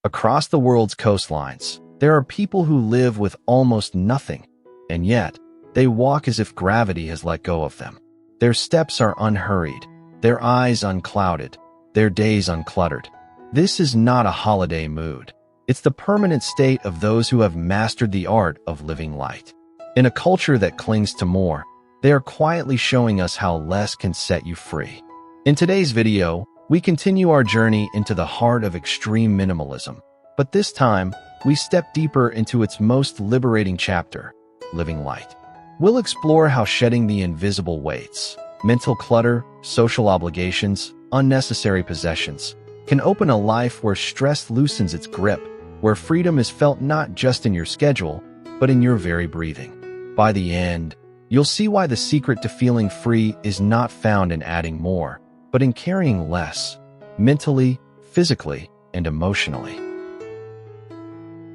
Across the world's coastlines, there are people who live with almost nothing, and yet they walk as if gravity has let go of them. Their steps are unhurried, their eyes unclouded, their days uncluttered. This is not a holiday mood. It's the permanent state of those who have mastered the art of living light. In a culture that clings to more, they are quietly showing us how less can set you free. In today's video, we continue our journey into the heart of extreme minimalism, but this time, we step deeper into its most liberating chapter, living light. We'll explore how shedding the invisible weights, mental clutter, social obligations, unnecessary possessions, can open a life where stress loosens its grip, where freedom is felt not just in your schedule, but in your very breathing. By the end, you'll see why the secret to feeling free is not found in adding more, but in carrying less, mentally, physically, and emotionally.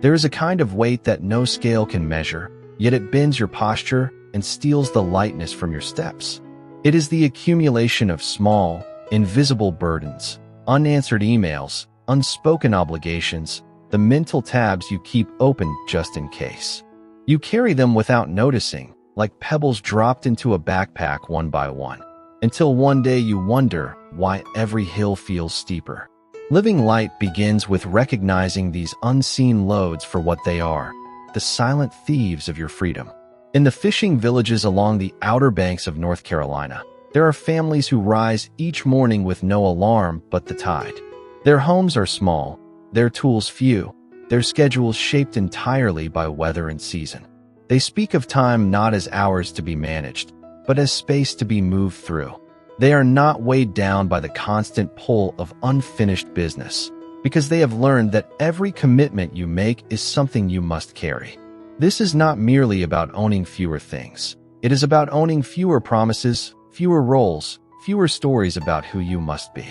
There is a kind of weight that no scale can measure, yet it bends your posture and steals the lightness from your steps. It is the accumulation of small, invisible burdens, unanswered emails, unspoken obligations, the mental tabs you keep open just in case. You carry them without noticing, like pebbles dropped into a backpack one by one, until one day you wonder why every hill feels steeper. Living light begins with recognizing these unseen loads for what they are, the silent thieves of your freedom. In the fishing villages along the Outer Banks of North Carolina, there are families who rise each morning with no alarm but the tide. Their homes are small, their tools few, their schedules shaped entirely by weather and season. They speak of time not as hours to be managed, but as space to be moved through. They are not weighed down by the constant pull of unfinished business, because they have learned that every commitment you make is something you must carry. This is not merely about owning fewer things. It is about owning fewer promises, fewer roles, fewer stories about who you must be.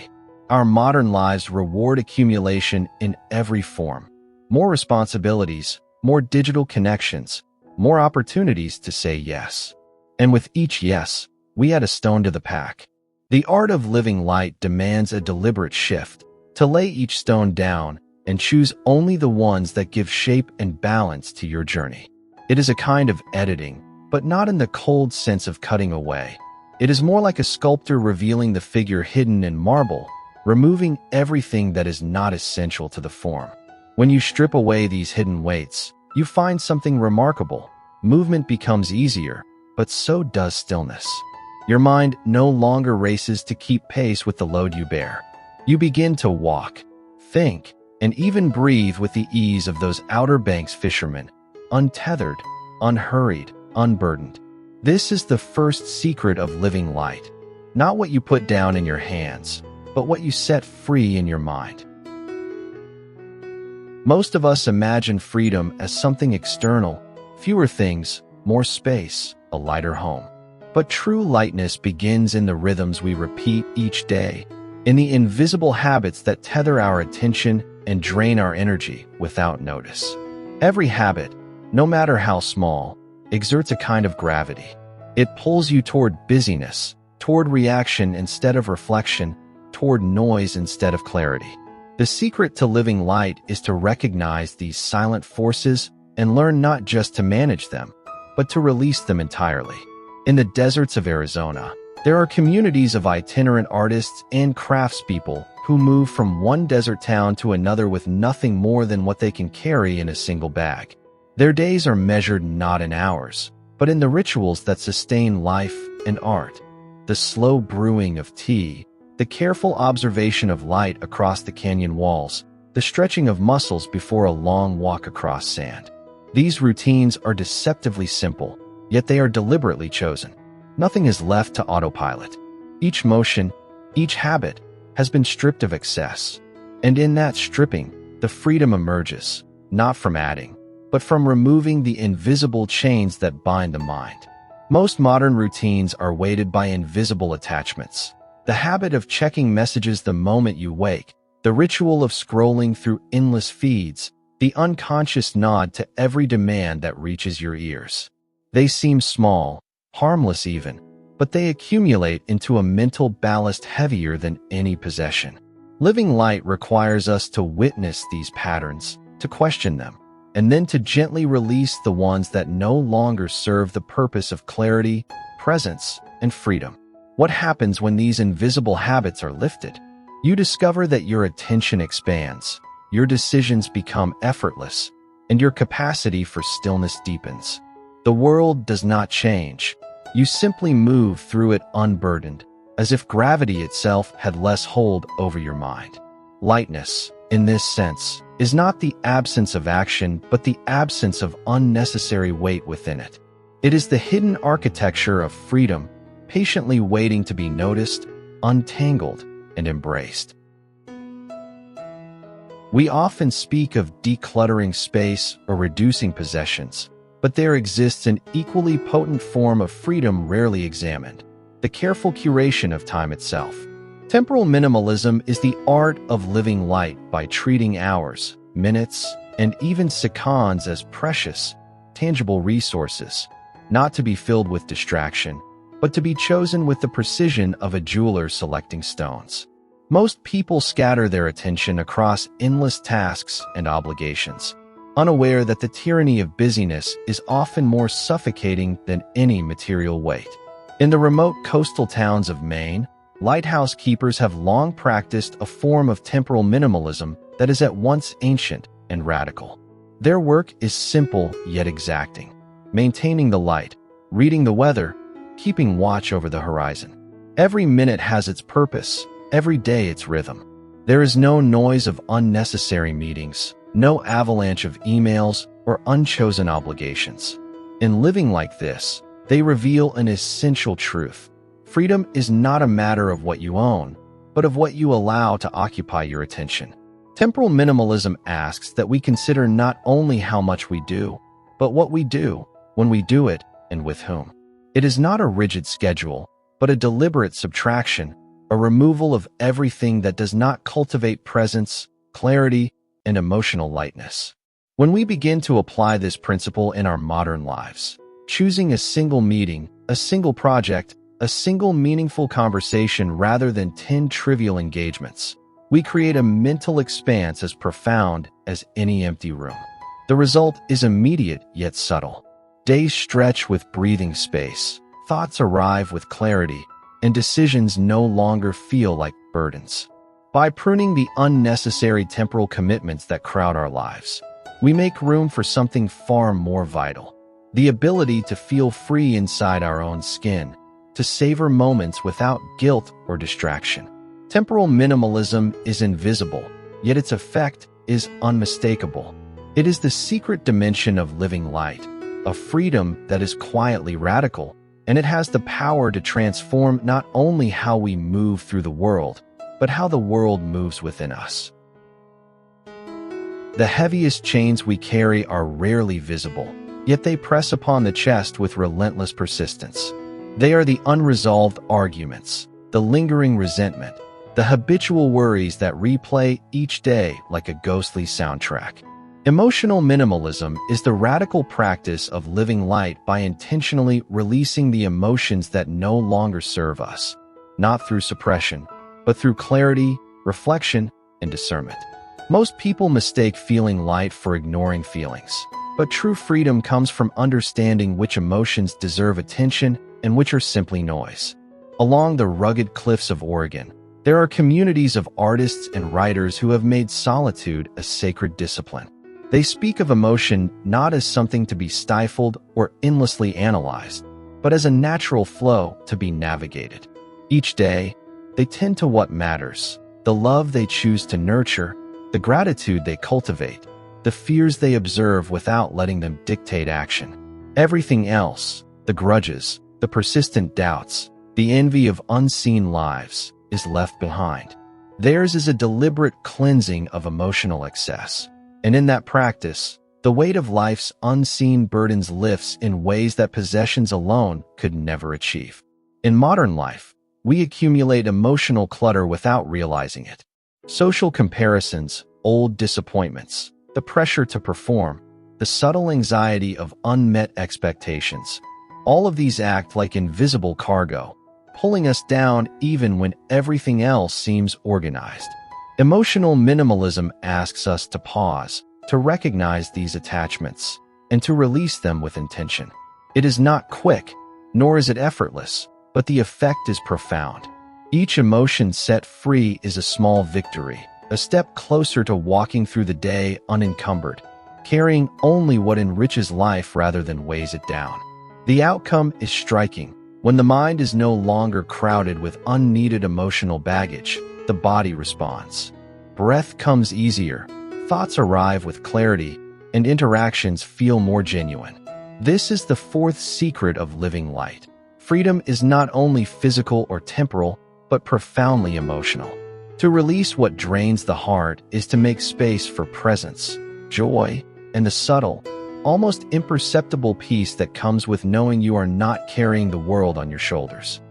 Our modern lives reward accumulation in every form. More responsibilities, more digital connections, more opportunities to say yes. And with each yes, we add a stone to the pack. The art of living light demands a deliberate shift, to lay each stone down and choose only the ones that give shape and balance to your journey. It is a kind of editing, but not in the cold sense of cutting away. It is more like a sculptor revealing the figure hidden in marble, removing everything that is not essential to the form. When you strip away these hidden weights, you find something remarkable. Movement becomes easier, but so does stillness. Your mind no longer races to keep pace with the load you bear. You begin to walk, think, and even breathe with the ease of those Outer Banks fishermen, untethered, unhurried, unburdened. This is the first secret of living light, not what you put down in your hands, but what you set free in your mind. Most of us imagine freedom as something external, fewer things, more space, a lighter home. But true lightness begins in the rhythms we repeat each day, in the invisible habits that tether our attention and drain our energy without notice. Every habit, no matter how small, exerts a kind of gravity. It pulls you toward busyness, toward reaction instead of reflection, toward noise instead of clarity. The secret to living light is to recognize these silent forces and learn not just to manage them, but to release them entirely. In the deserts of Arizona, there are communities of itinerant artists and craftspeople who move from one desert town to another with nothing more than what they can carry in a single bag. Their days are measured not in hours, but in the rituals that sustain life and art. The slow brewing of tea, the careful observation of light across the canyon walls, the stretching of muscles before a long walk across sand. These routines are deceptively simple, yet they are deliberately chosen. Nothing is left to autopilot. Each motion, each habit, has been stripped of excess. And in that stripping, the freedom emerges, not from adding, but from removing the invisible chains that bind the mind. Most modern routines are weighted by invisible attachments. The habit of checking messages the moment you wake, the ritual of scrolling through endless feeds, the unconscious nod to every demand that reaches your ears. They seem small, harmless even, but they accumulate into a mental ballast heavier than any possession. Living light requires us to witness these patterns, to question them, and then to gently release the ones that no longer serve the purpose of clarity, presence, and freedom. What happens when these invisible habits are lifted? You discover that your attention expands, your decisions become effortless, and your capacity for stillness deepens. The world does not change. You simply move through it unburdened, as if gravity itself had less hold over your mind. Lightness, in this sense, is not the absence of action, but the absence of unnecessary weight within it. It is the hidden architecture of freedom, patiently waiting to be noticed, untangled, and embraced. We often speak of decluttering space or reducing possessions, but there exists an equally potent form of freedom rarely examined: the careful curation of time itself. Temporal minimalism is the art of living light by treating hours, minutes, and even seconds as precious, tangible resources, not to be filled with distraction, but to be chosen with the precision of a jeweler selecting stones. Most people scatter their attention across endless tasks and obligations, unaware that the tyranny of busyness is often more suffocating than any material weight. In the remote coastal towns of Maine, lighthouse keepers have long practiced a form of temporal minimalism that is at once ancient and radical. Their work is simple yet exacting: maintaining the light, reading the weather, keeping watch over the horizon. Every minute has its purpose, every day its rhythm. There is no noise of unnecessary meetings, no avalanche of emails or unchosen obligations. In living like this, they reveal an essential truth. Freedom is not a matter of what you own, but of what you allow to occupy your attention. Temporal minimalism asks that we consider not only how much we do, but what we do, when we do it, and with whom. It is not a rigid schedule, but a deliberate subtraction, a removal of everything that does not cultivate presence, clarity, and emotional lightness. When we begin to apply this principle in our modern lives, choosing a single meeting, a single project, a single meaningful conversation rather than 10 trivial engagements, we create a mental expanse as profound as any empty room. The result is immediate yet subtle. Days stretch with breathing space, thoughts arrive with clarity, and decisions no longer feel like burdens. By pruning the unnecessary temporal commitments that crowd our lives, we make room for something far more vital: the ability to feel free inside our own skin, to savor moments without guilt or distraction. Temporal minimalism is invisible, yet its effect is unmistakable. It is the secret dimension of living light, a freedom that is quietly radical, and it has the power to transform not only how we move through the world, but how the world moves within us. The heaviest chains we carry are rarely visible, yet they press upon the chest with relentless persistence. They are the unresolved arguments, the lingering resentment, the habitual worries that replay each day like a ghostly soundtrack. Emotional minimalism is the radical practice of living light by intentionally releasing the emotions that no longer serve us, not through suppression, but through clarity, reflection, and discernment. Most people mistake feeling light for ignoring feelings, but true freedom comes from understanding which emotions deserve attention and which are simply noise. Along the rugged cliffs of Oregon, there are communities of artists and writers who have made solitude a sacred discipline. They speak of emotion not as something to be stifled or endlessly analyzed, but as a natural flow to be navigated. Each day, they tend to what matters: the love they choose to nurture, the gratitude they cultivate, the fears they observe without letting them dictate action. Everything else, the grudges, the persistent doubts, the envy of unseen lives, is left behind. Theirs is a deliberate cleansing of emotional excess. And in that practice, the weight of life's unseen burdens lifts in ways that possessions alone could never achieve. In modern life, we accumulate emotional clutter without realizing it. Social comparisons, old disappointments, the pressure to perform, the subtle anxiety of unmet expectations, all of these act like invisible cargo, pulling us down even when everything else seems organized. Emotional minimalism asks us to pause, to recognize these attachments, and to release them with intention. It is not quick, nor is it effortless, but the effect is profound. Each emotion set free is a small victory, a step closer to walking through the day unencumbered, carrying only what enriches life rather than weighs it down. The outcome is striking. When the mind is no longer crowded with unneeded emotional baggage, the body responds. Breath comes easier, thoughts arrive with clarity, and interactions feel more genuine. This is the fourth secret of living light. Freedom is not only physical or temporal, but profoundly emotional. To release what drains the heart is to make space for presence, joy, and the subtle, almost imperceptible peace that comes with knowing you are not carrying the world on your shoulders.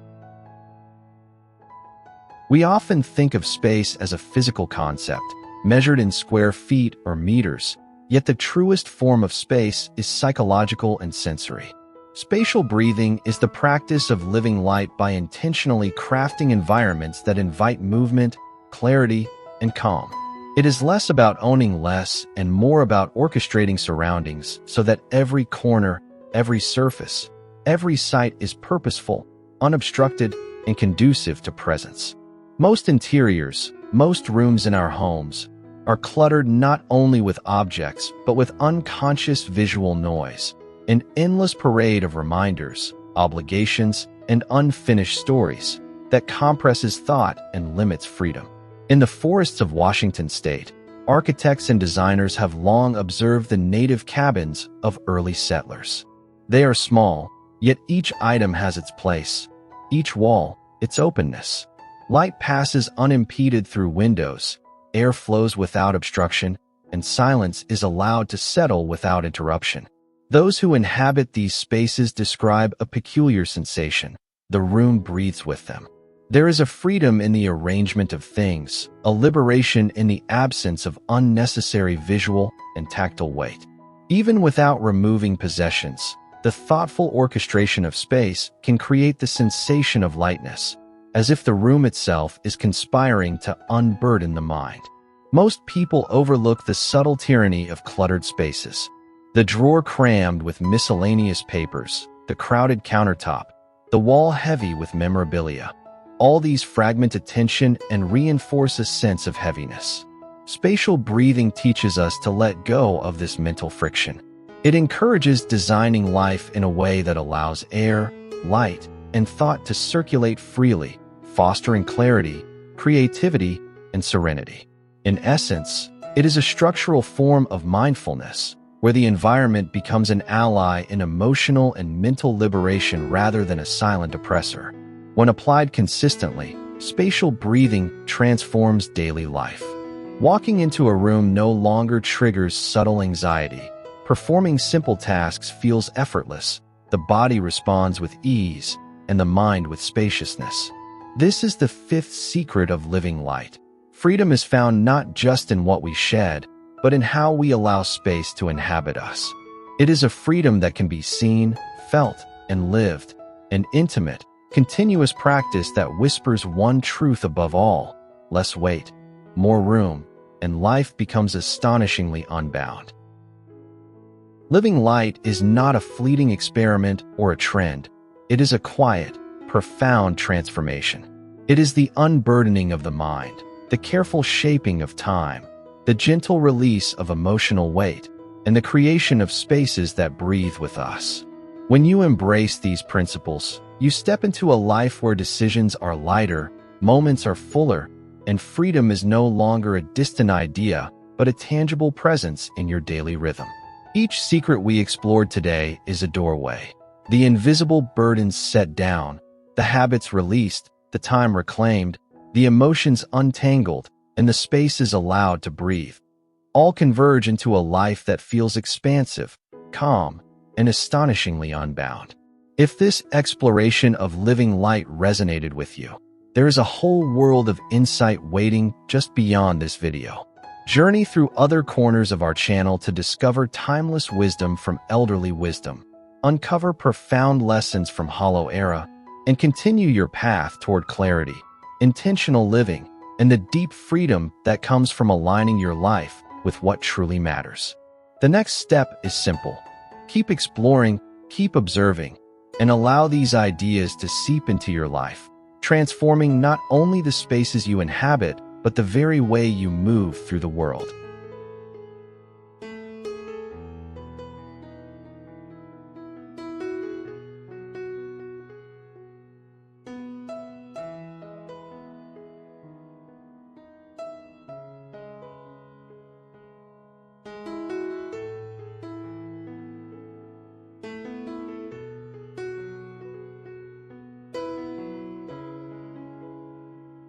We often think of space as a physical concept, measured in square feet or meters, yet the truest form of space is psychological and sensory. Spatial breathing is the practice of living light by intentionally crafting environments that invite movement, clarity, and calm. It is less about owning less and more about orchestrating surroundings so that every corner, every surface, every site is purposeful, unobstructed, and conducive to presence. Most interiors, most rooms in our homes, are cluttered not only with objects but with unconscious visual noise, an endless parade of reminders, obligations, and unfinished stories that compresses thought and limits freedom. In the forests of Washington state, architects and designers have long observed the native cabins of early settlers. They are small, yet each item has its place, each wall its openness. Light passes unimpeded through windows, air flows without obstruction, and silence is allowed to settle without interruption. Those who inhabit these spaces describe a peculiar sensation. The room breathes with them. There is a freedom in the arrangement of things, a liberation in the absence of unnecessary visual and tactile weight. Even without removing possessions, the thoughtful orchestration of space can create the sensation of lightness, as if the room itself is conspiring to unburden the mind. Most people overlook the subtle tyranny of cluttered spaces. The drawer crammed with miscellaneous papers, the crowded countertop, the wall heavy with memorabilia. All these fragment attention and reinforce a sense of heaviness. Spatial breathing teaches us to let go of this mental friction. It encourages designing life in a way that allows air, light, and thought to circulate freely, fostering clarity, creativity, and serenity. In essence, it is a structural form of mindfulness, where the environment becomes an ally in emotional and mental liberation rather than a silent oppressor. When applied consistently, spatial breathing transforms daily life. Walking into a room no longer triggers subtle anxiety. Performing simple tasks feels effortless. The body responds with ease, and the mind with spaciousness. This is the fifth secret of living light. Freedom is found not just in what we shed, but in how we allow space to inhabit us. It is a freedom that can be seen, felt, and lived, an intimate, continuous practice that whispers one truth above all: less weight, more room, and life becomes astonishingly unbound. Living light is not a fleeting experiment or a trend. It is a quiet, profound transformation. It is the unburdening of the mind, the careful shaping of time, the gentle release of emotional weight, and the creation of spaces that breathe with us. When you embrace these principles, you step into a life where decisions are lighter, moments are fuller, and freedom is no longer a distant idea, but a tangible presence in your daily rhythm. Each secret we explored today is a doorway. The invisible burdens set down, the habits released, the time reclaimed, the emotions untangled, and the spaces allowed to breathe. All converge into a life that feels expansive, calm, and astonishingly unbound. If this exploration of living light resonated with you, there is a whole world of insight waiting just beyond this video. Journey through other corners of our channel to discover timeless wisdom from elderly wisdom, uncover profound lessons from hollow era, and continue your path toward clarity, intentional living, and the deep freedom that comes from aligning your life with what truly matters. The next step is simple. Keep exploring, keep observing, and allow these ideas to seep into your life, transforming not only the spaces you inhabit, but the very way you move through the world.